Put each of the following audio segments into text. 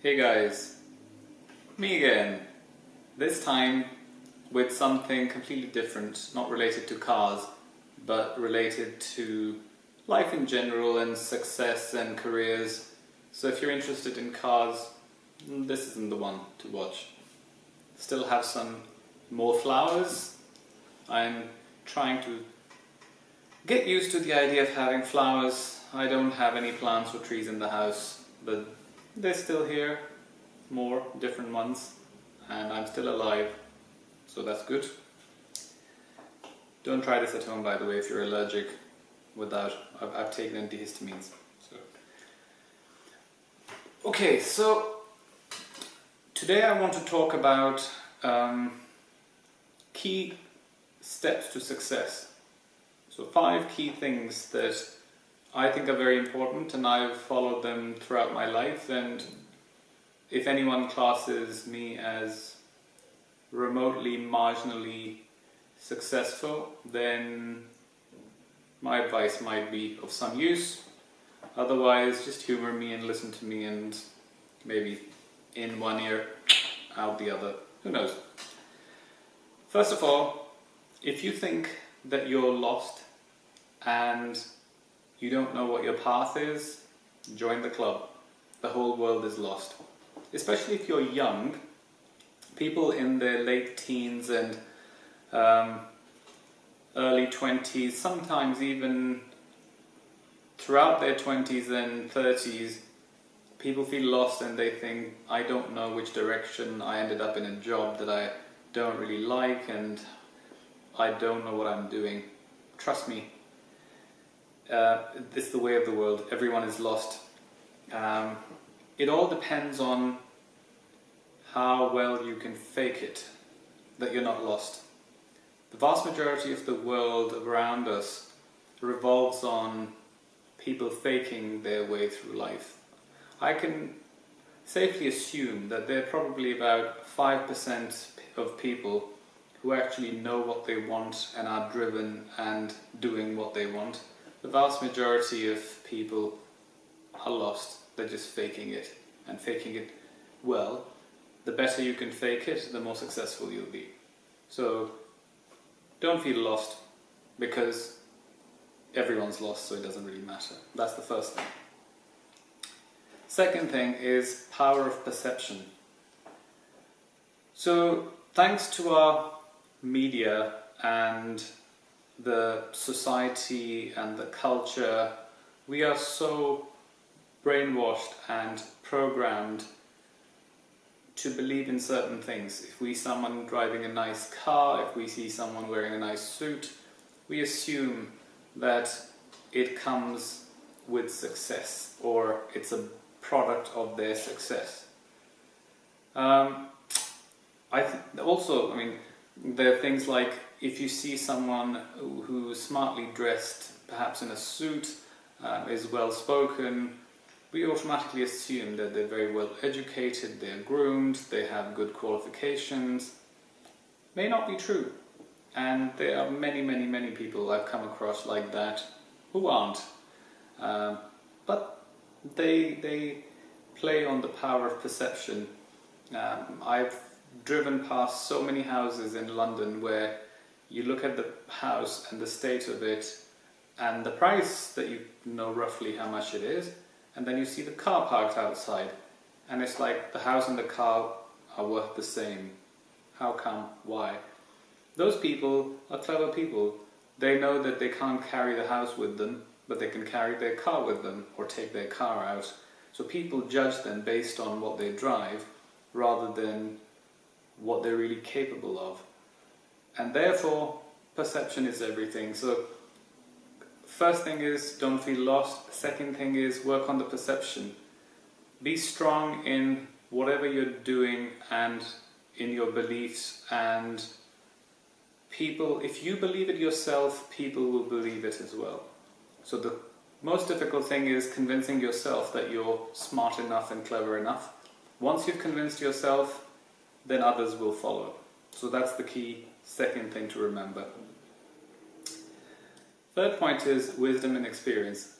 Hey guys, me again. This time with something completely different, not related to cars, but related to life in general and success and careers. So if you're interested in cars, this isn't the one to watch. Still have some more flowers. I'm trying to get used to the idea of having flowers. I don't have any plants or trees in the house, but they're still here, more different ones, and I'm still alive, so that's good. Don't try this at home, by the way, if you're allergic. I've taken antihistamines. Okay, so today I want to talk about key steps to success. So 5 key things that I think are very important, and I've followed them throughout my life, and if anyone classes me as remotely, marginally successful, then my advice might be of some use. Otherwise, just humor me and listen to me, and maybe in one ear, out the other. Who knows? First of all, if you think that you're lost and you don't know what your path is, join the club. The whole world is lost. Especially if you're young. People in their late teens and early 20s, sometimes even throughout their 20s and 30s, people feel lost and they think, I don't know which direction. I ended up in a job that I don't really like and I don't know what I'm doing. Trust me. It's the way of the world. Everyone is lost. It all depends on how well you can fake it, that you're not lost. The vast majority of the world around us revolves on people faking their way through life. I can safely assume that there are probably about 5% of people who actually know what they want and are driven and doing what they want. The vast majority of people are lost. They're just faking it, and faking it well. The better you can fake it, the more successful you'll be. So don't feel lost, because everyone's lost, so it doesn't really matter. That's the first thing. Second thing is power of perception. So thanks to our media and the society and the culture, we are so brainwashed and programmed to believe in certain things. If we see someone driving a nice car, if we see someone wearing a nice suit, we assume that it comes with success, or it's a product of their success. There are things like, if you see someone who's smartly dressed, perhaps in a suit, is well spoken, we automatically assume that they're very well educated, they're groomed, they have good qualifications. May not be true. And there are many people I've come across like that who aren't. But they play on the power of perception. I've driven past so many houses in London where you look at the house and the state of it and the price that you know roughly how much it is, and then you see the car parked outside and it's like the house and the car are worth the same. How come? Why? Those people are clever people. They know that they can't carry the house with them, but they can carry their car with them or take their car out. So people judge them based on what they drive rather than what they're really capable of. And therefore, perception is everything. So first thing is, don't feel lost. Second thing is, work on the perception. Be strong in whatever you're doing and in your beliefs, and people, if you believe it yourself, people will believe it as well. So the most difficult thing is convincing yourself that you're smart enough and clever enough. Once you've convinced yourself, then others will follow. So that's the key second thing to remember. Third point is wisdom and experience.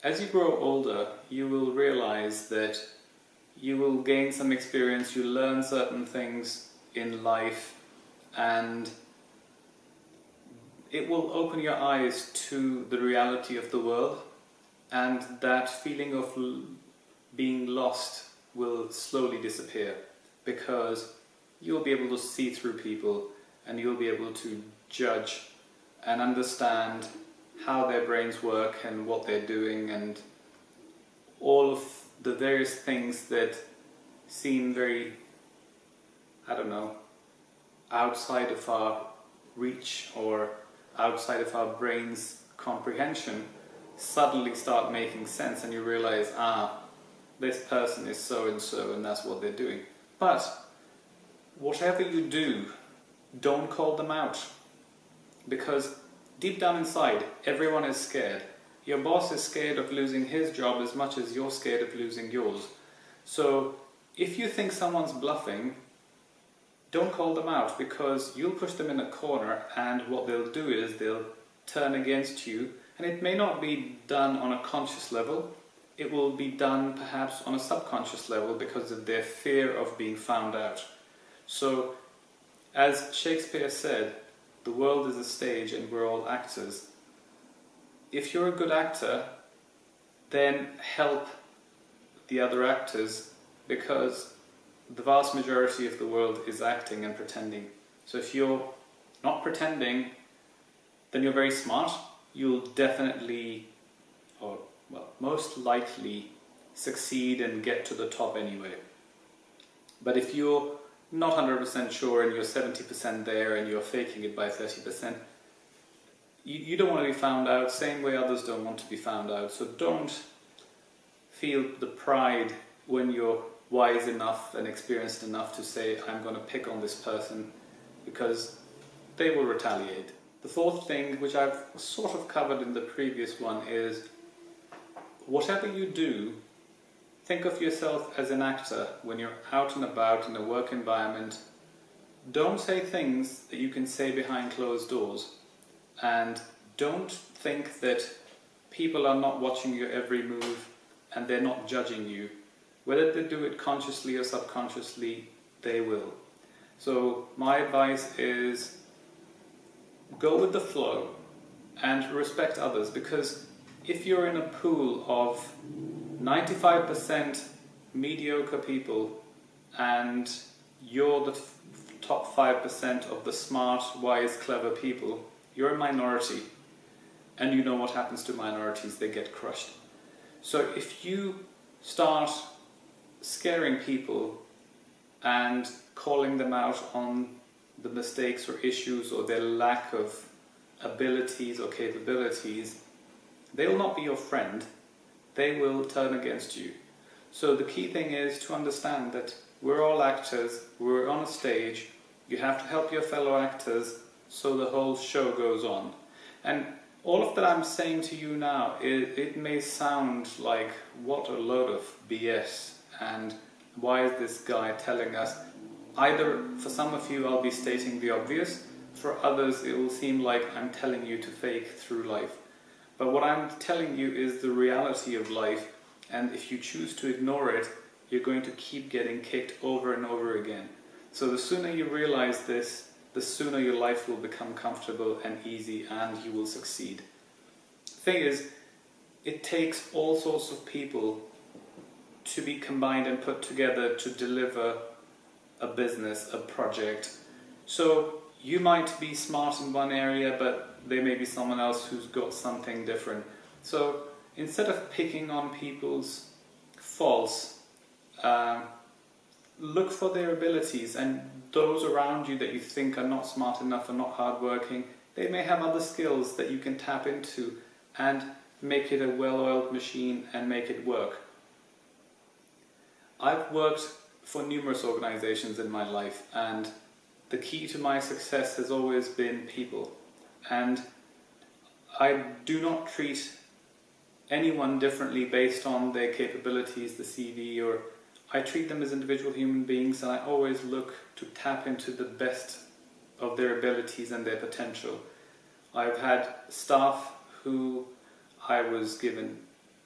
As you grow older, you will realize that you will gain some experience, you learn certain things in life, and it will open your eyes to the reality of the world, and that feeling of being lost will slowly disappear, because you'll be able to see through people, and you'll be able to judge and understand how their brains work and what they're doing, and all of the various things that seem very, I don't know, outside of our reach or outside of our brain's comprehension suddenly start making sense, and you realize, this person is so and so and that's what they're doing. But whatever you do, don't call them out, because deep down inside everyone is scared. Your boss is scared of losing his job as much as you're scared of losing yours. So if you think someone's bluffing, don't call them out, because you'll push them in a corner, and what they'll do is they'll turn against you. And it may not be done on a conscious level, it will be done perhaps on a subconscious level because of their fear of being found out. So, as Shakespeare said, the world is a stage and we're all actors. If you're a good actor, then help the other actors, because the vast majority of the world is acting and pretending. So if you're not pretending, then you're very smart. You'll definitely, or well, most likely succeed and get to the top anyway. But if you're not 100% sure and you're 70% there and you're faking it by 30%, you don't want to be found out, same way others don't want to be found out. So don't feel the pride when you're wise enough and experienced enough to say, I'm going to pick on this person, because they will retaliate. The fourth thing, which I've sort of covered in the previous one, is whatever you do, think of yourself as an actor when you're out and about in a work environment. Don't say things that you can say behind closed doors, and don't think that people are not watching your every move and they're not judging you. Whether they do it consciously or subconsciously, they will. So my advice is go with the flow and respect others, because if you're in a pool of 95% mediocre people and you're the top 5% of the smart, wise, clever people, you're a minority, and you know what happens to minorities, they get crushed. So if you start scaring people and calling them out on the mistakes or issues or their lack of abilities or capabilities, they will not be your friend, they will turn against you. So the key thing is to understand that we're all actors, we're on a stage, you have to help your fellow actors so the whole show goes on. And all of that I'm saying to you now, it may sound like what a load of BS, and why is this guy telling us? Either for some of you I'll be stating the obvious, for others it will seem like I'm telling you to fake through life. But what I'm telling you is the reality of life, and if you choose to ignore it, you're going to keep getting kicked over and over again. So the sooner you realize this, the sooner your life will become comfortable and easy, and you will succeed. The thing is, it takes all sorts of people to be combined and put together to deliver a business, a project. So you might be smart in one area, but there may be someone else who's got something different. So instead of picking on people's faults, look for their abilities, and those around you that you think are not smart enough or not hardworking, they may have other skills that you can tap into and make it a well-oiled machine and make it work. I've worked for numerous organizations in my life, and the key to my success has always been people. And I do not treat anyone differently based on their capabilities, the CV, or I treat them as individual human beings, and I always look to tap into the best of their abilities and their potential. I've had staff who I was given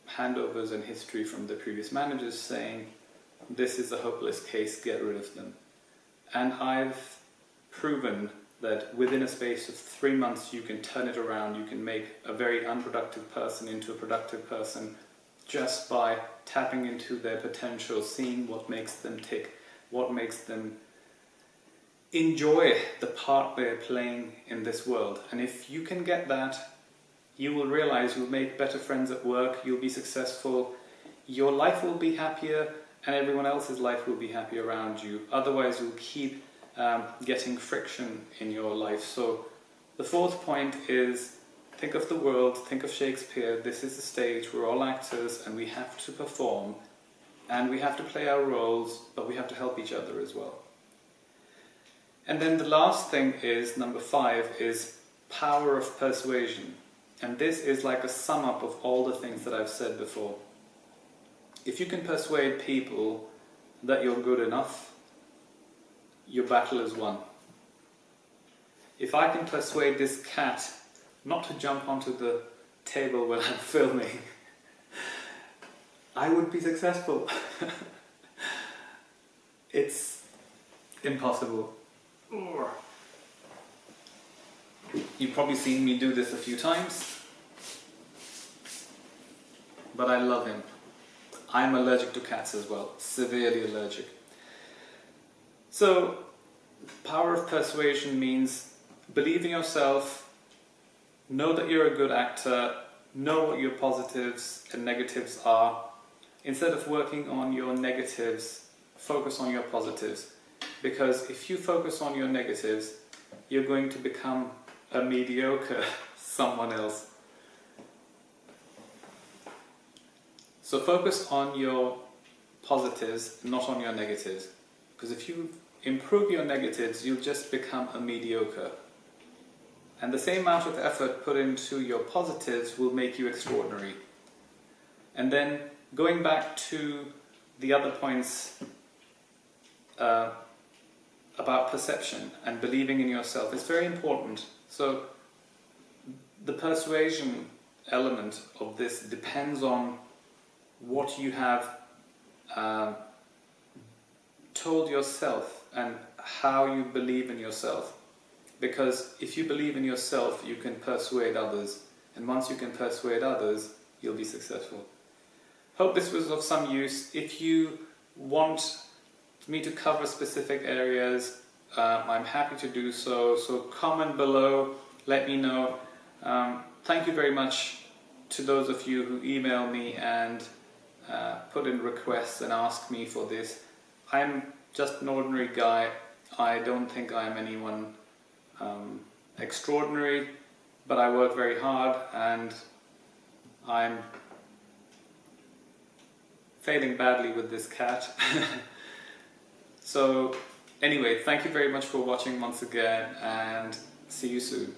handovers and history from the previous managers saying, this is a hopeless case, get rid of them. And I've proven that within a space of 3 months you can turn it around, you can make a very unproductive person into a productive person just by tapping into their potential, seeing what makes them tick, what makes them enjoy the part they're playing in this world. And if you can get that, you will realize you'll make better friends at work, you'll be successful, your life will be happier, and everyone else's life will be happy around you. Otherwise, you'll keep getting friction in your life. So the fourth point is, think of the world, think of Shakespeare. This is the stage, we're all actors and we have to perform and we have to play our roles, but we have to help each other as well. And then the last thing is, number 5, is power of persuasion. And this is like a sum up of all the things that I've said before. If you can persuade people that you're good enough, your battle is won. If I can persuade this cat not to jump onto the table when I'm filming, I would be successful. It's impossible. You've probably seen me do this a few times, but I love him. I'm allergic to cats as well, severely allergic. So, power of persuasion means believe in yourself, know that you're a good actor, know what your positives and negatives are. Instead of working on your negatives, focus on your positives. Because if you focus on your negatives, you're going to become a mediocre someone else. So focus on your positives, not on your negatives. Because if you improve your negatives, you'll just become a mediocre. And the same amount of effort put into your positives will make you extraordinary. And then going back to the other points about perception and believing in yourself, it's very important. So the persuasion element of this depends on what you have told yourself and how you believe in yourself. Because if you believe in yourself, you can persuade others. And once you can persuade others, you'll be successful. Hope this was of some use. If you want me to cover specific areas, I'm happy to do so. So comment below, let me know. Thank you very much to those of you who email me and put in requests and ask me for this. I'm just an ordinary guy. I don't think I'm anyone extraordinary, but I work very hard and I'm failing badly with this cat. So anyway, thank you very much for watching once again and see you soon.